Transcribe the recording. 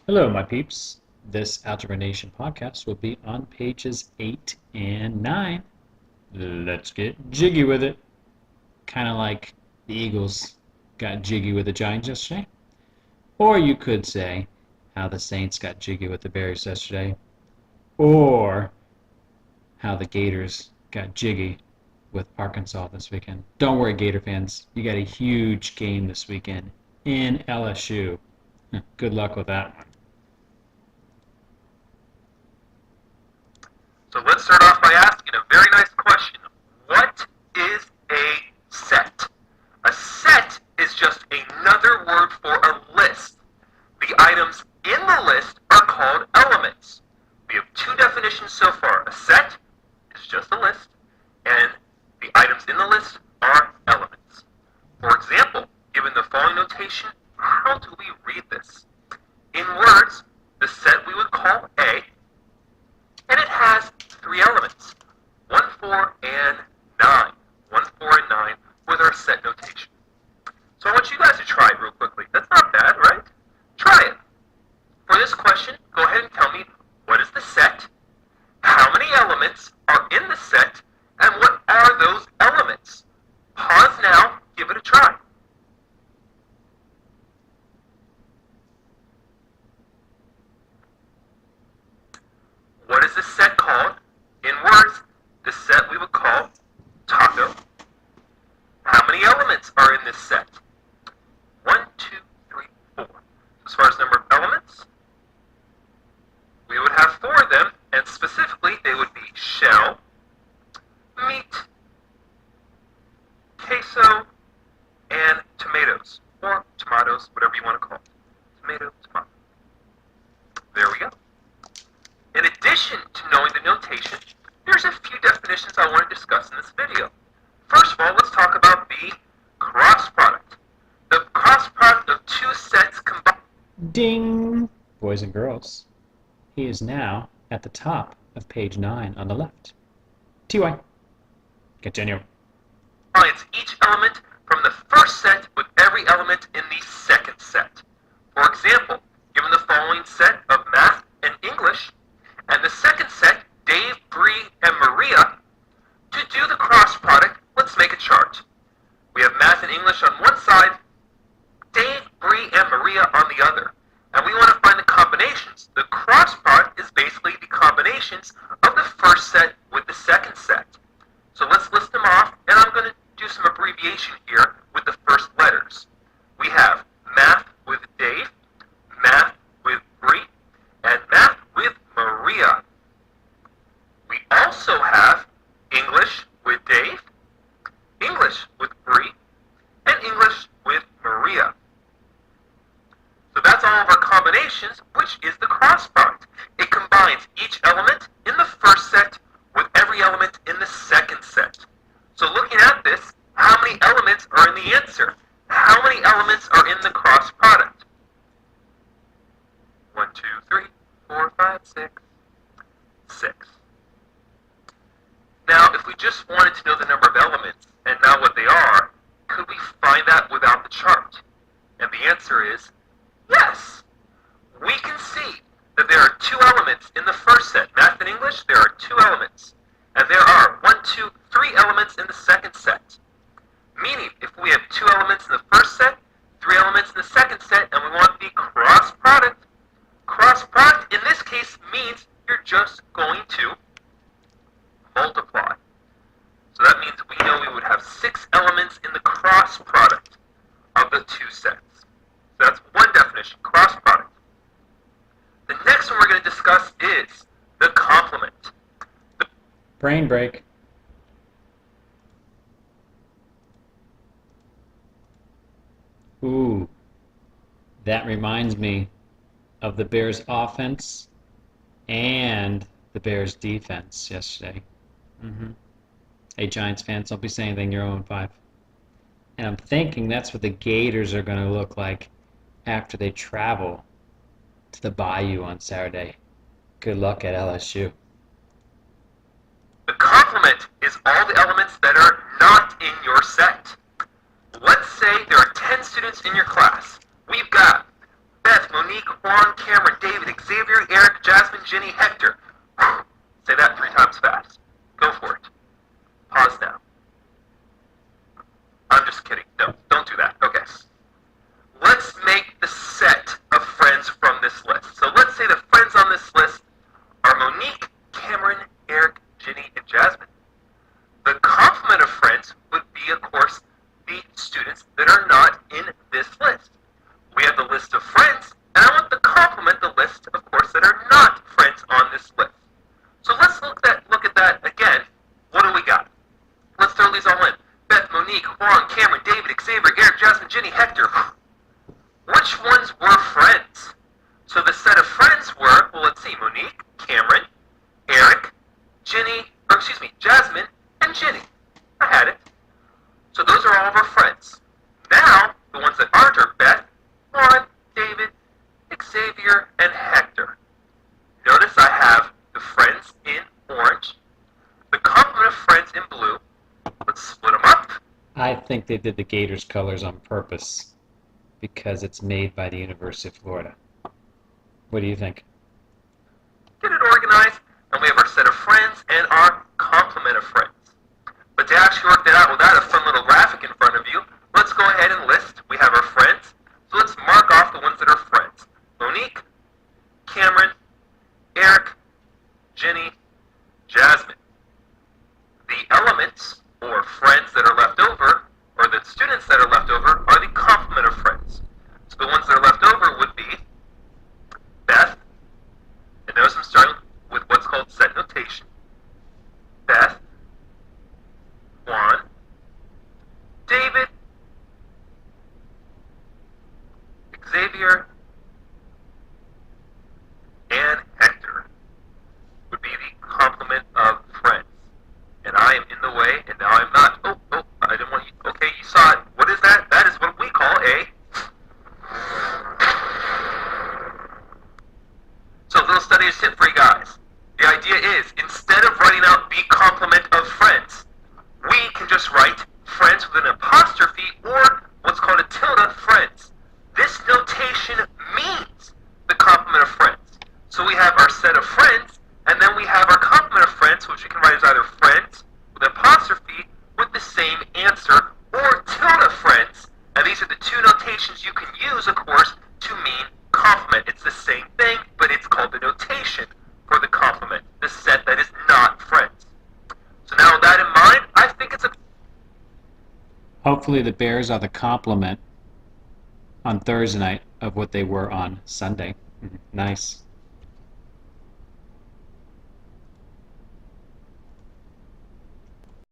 Hello, my peeps. This Algebra Nation podcast will be on pages 8 and 9. Let's get jiggy with it. Kind of like the Eagles got jiggy with the Giants yesterday. Or you could say how the Saints got jiggy with the Bears yesterday. Or how the Gators got jiggy with Arkansas this weekend. Don't worry, Gator fans. You got a huge game this weekend in LSU. Good luck with that one. So let's start off by asking a very nice question. What is a set? A set is just another word for a list. The items in the list are called elements. We have two definitions so far. A set is just a list, and the items in the list are elements. For example, given the following notation, how do we read this? In words, the set we would call A, and it has three elements, 1, 4, and 9. 1, 4, and 9 with our set notation. So I want you guys to try it real quickly. That's not bad, right? Try it. For this question, go ahead and tell me, what is the set? How many elements are in the set? And what are those elements? Pause now, give it a try. What is the set called? In words, the set we would call taco. How many elements are in this set? 1, 2, 3, 4. As far as number of elements, we would have 4 of them, and specifically they would be shell, meat, queso, and tomatoes, or tomatoes, whatever you want to call it. Tomato, tomato. There we go. In addition to knowing the notation, there's a few definitions I want to discuss in this video. First of all, let's talk about the cross product. The cross product of two sets combined. Ding! Boys and girls. He is now at the top of page 9 on the left. TY. Continue. Combines each element from the first set with every element in the second set. For example, given the following set of math and English, and the second set, Dave, Bree, and Maria, to do the cross product, let's make a chart. We have math and English on one side, Dave, Bree, and Maria on the other. And we want to find the combinations. The cross product is basically the combinations of the first set with the second set. So let's list them off, and I'm going to do some abbreviation here with the first letters. We have math with Dave, math with Bree, and math with Maria. We also have English with Dave, English with Bree, and English with Maria. So that's all of our combinations, which is the cross product. It combines each element in the first set with every element in the second set. So looking at this, how many elements are in the answer? How many elements are in the cross product? 1, 2, 3, 4, 5, 6. 6. Now, if we just wanted to know the number of elements and not what they are, could we find that without the chart? And the answer is yes. We can see that there are 2 elements in the first set. Math and English, there are 2 elements. And there are 1, 2, 3 elements in the second set. Meaning, if we have 2 elements in the first set, 3 elements in the second set, and we want the cross product in this case means you're just going to multiply. So that means we know we would have 6 elements in the cross product of the 2 sets. So that's one definition, cross product. The next one we're going to discuss is the complement. Brain break. Ooh. That reminds me of the Bears offense and the Bears defense yesterday. Hey, Giants fans, don't be saying anything, you're 0-5. And I'm thinking that's what the Gators are going to look like after they travel to the Bayou on Saturday. Good luck at LSU. The complement is all the elements that are not in your set. Let's say there are 10 students in your class. We've got Beth, Monique, Juan, Cameron, David, Xavier, Eric, Jasmine, Ginny, Hector. Say that 3 times fast. Go for it. Pause now. I'm just kidding. No, don't do that. Okay. Let's make the set of friends from this list. So let's say the friends on this list are Monique, Cameron, Eric, Ginny, and Jasmine. The complement of friends would be, of course, the students that are not in this list. We have the list of friends, and I want to complement the list, of course, that are not friends on this list. So let's look at that again. What do we got? Let's throw these all in. Beth, Monique, Juan, Cameron, David, Xavier, Eric, Jasmine, Ginny, Hector. Which ones were friends? So the set of friends were, well, let's see, Monique, Cameron, Eric, Jasmine, and Ginny. I had it. So those are all of our friends. Now, the ones that aren't are Beth, Juan, David, Xavier, and Hector. Notice I have the friends in orange, the complement of friends in blue. Let's split them up. I think they did the Gators colors on purpose because it's made by the University of Florida. What do you think? Get it organized, and we have our set of friends and our complement of friends. But to actually work that out without a fun little graphic in front of you, let's go ahead and list. We have our friends, so let's mark off the ones that are friends. Monique, Cameron, Eric, Ginny, Jasmine. The elements, or friends that are left over, or the students that are left over, are the complement of friends. So the ones that are left over would be Beth, and notice I'm starting with what's called set notation. Beth, Juan, David, Xavier, and Hector would be the complement of friends. And I am in the way, and now I'm not. Oh, I didn't want you. Okay, you saw it. What is that? That is what we call a. So, little study tip for you guys. The idea is, instead of writing out the complement of friends, we can just write friends with an apostrophe or what's called a tilde friends. This notation means the complement of friends. So we have our set of friends, and then we have our complement of friends, which we can write as either friends with an apostrophe with the same answer, or tilde friends. And these are the 2 notations you can use, of course, to mean complement. It's the same thing, but it's called the notation for the complement, the set that is not friends. So now with that in mind, I think it's a... Hopefully the Bears are the complement on Thursday night of what they were on Sunday. Nice.